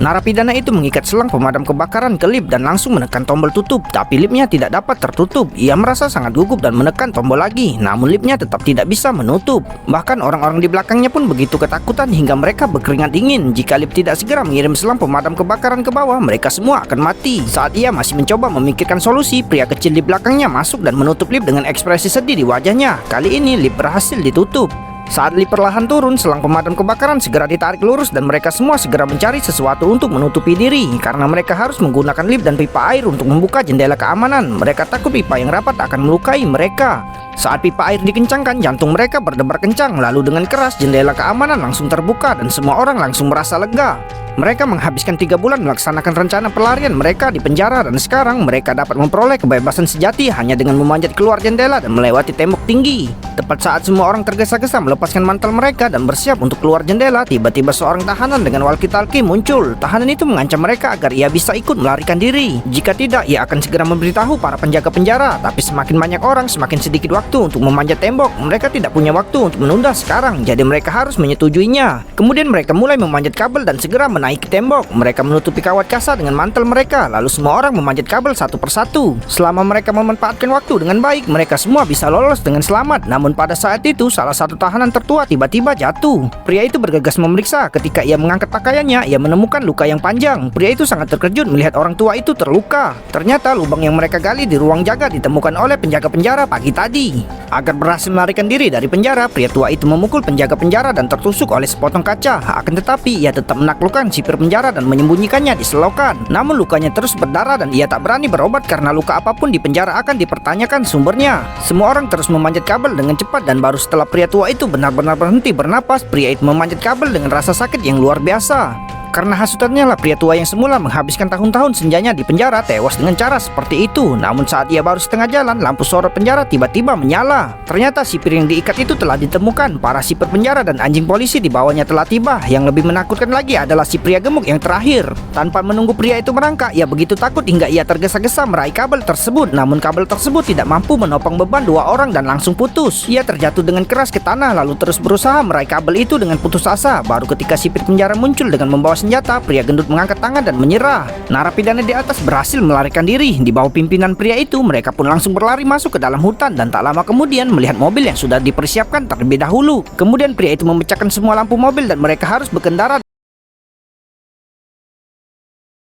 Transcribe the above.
Narapidana itu mengikat selang pemadam kebakaran ke lift dan langsung menekan tombol tutup, tapi liftnya tidak dapat tertutup. Ia merasa sangat gugup dan menekan tombol lagi, namun liftnya tetap tidak bisa menutup. Bahkan orang-orang di belakangnya pun begitu ketakutan hingga mereka berkeringat dingin. Jika lift tidak segera mengirim selang pemadam kebakaran ke bawah, mereka semua akan mati. Saat ia masih mencoba memikirkan solusi, pria kecil di belakangnya masuk dan menutup lift dengan ekspresi sedih di wajahnya. Kali ini lift berhasil ditutup. Saat lift perlahan turun, selang pemadam kebakaran segera ditarik lurus dan mereka semua segera mencari sesuatu untuk menutupi diri karena mereka harus menggunakan lift dan pipa air untuk membuka jendela keamanan. Mereka takut pipa yang rapat akan melukai mereka. Saat pipa air dikencangkan, jantung mereka berdebar kencang. Lalu dengan keras jendela keamanan langsung terbuka dan semua orang langsung merasa lega. Mereka menghabiskan 3 bulan melaksanakan rencana pelarian mereka di penjara dan sekarang mereka dapat memperoleh kebebasan sejati hanya dengan memanjat keluar jendela dan melewati tembok tinggi. Tepat saat semua orang tergesa-gesa melepaskan mantel mereka dan bersiap untuk keluar jendela, tiba-tiba seorang tahanan dengan walkie-talkie muncul. Tahanan itu mengancam mereka agar ia bisa ikut melarikan diri. Jika tidak, ia akan segera memberitahu para penjaga penjara. Tapi semakin banyak orang, semakin sedikit waktu untuk memanjat tembok. Mereka tidak punya waktu untuk menunda sekarang, jadi mereka harus menyetujuinya. Kemudian mereka mulai memanjat kabel dan segera menaiki tembok. Mereka menutupi kawat kasa dengan mantel mereka. Lalu semua orang memanjat kabel satu persatu. Selama mereka memanfaatkan waktu dengan baik, mereka semua bisa lolos dengan selamat. Namun pada saat itu, salah satu tahanan tertua tiba-tiba jatuh. Pria itu bergegas memeriksa. Ketika ia mengangkat pakaiannya, ia menemukan luka yang panjang. Pria itu sangat terkejut melihat orang tua itu terluka. Ternyata lubang yang mereka gali di ruang jaga ditemukan oleh penjaga penjara pagi tadi. Agar berhasil melarikan diri dari penjara, pria tua itu memukul penjaga penjara dan tertusuk oleh sepotong kaca. Akan tetapi ia tetap menaklukkan sipir penjara dan menyembunyikannya di selokan. Namun lukanya terus berdarah dan ia tak berani berobat karena luka apapun di penjara akan dipertanyakan sumbernya. Semua orang terus memanjat kabel dengan cepat dan baru setelah pria tua itu benar-benar berhenti bernapas, pria itu memanjat kabel dengan rasa sakit yang luar biasa. Karena hasutannya lah pria tua yang semula menghabiskan tahun-tahun senjanya di penjara tewas dengan cara seperti itu. Namun saat ia baru setengah jalan, lampu sorot penjara tiba-tiba menyala. Ternyata sipir yang diikat itu telah ditemukan. Para sipir penjara dan anjing polisi di bawahnya telah tiba. Yang lebih menakutkan lagi adalah si pria gemuk yang terakhir. Tanpa menunggu pria itu merangkak, ia begitu takut hingga ia tergesa-gesa meraih kabel tersebut. Namun kabel tersebut tidak mampu menopang beban 2 orang dan langsung putus. Ia terjatuh dengan keras ke tanah lalu terus berusaha meraih kabel itu dengan putus asa. Baru ketika sipir penjara muncul dengan membawa senjata, pria gendut mengangkat tangan dan menyerah. Narapidana di atas berhasil melarikan diri. Di bawah pimpinan pria itu, mereka pun langsung berlari masuk ke dalam hutan dan tak lama kemudian melihat mobil yang sudah dipersiapkan terlebih dahulu. Kemudian pria itu memecahkan semua lampu mobil dan mereka harus berkendara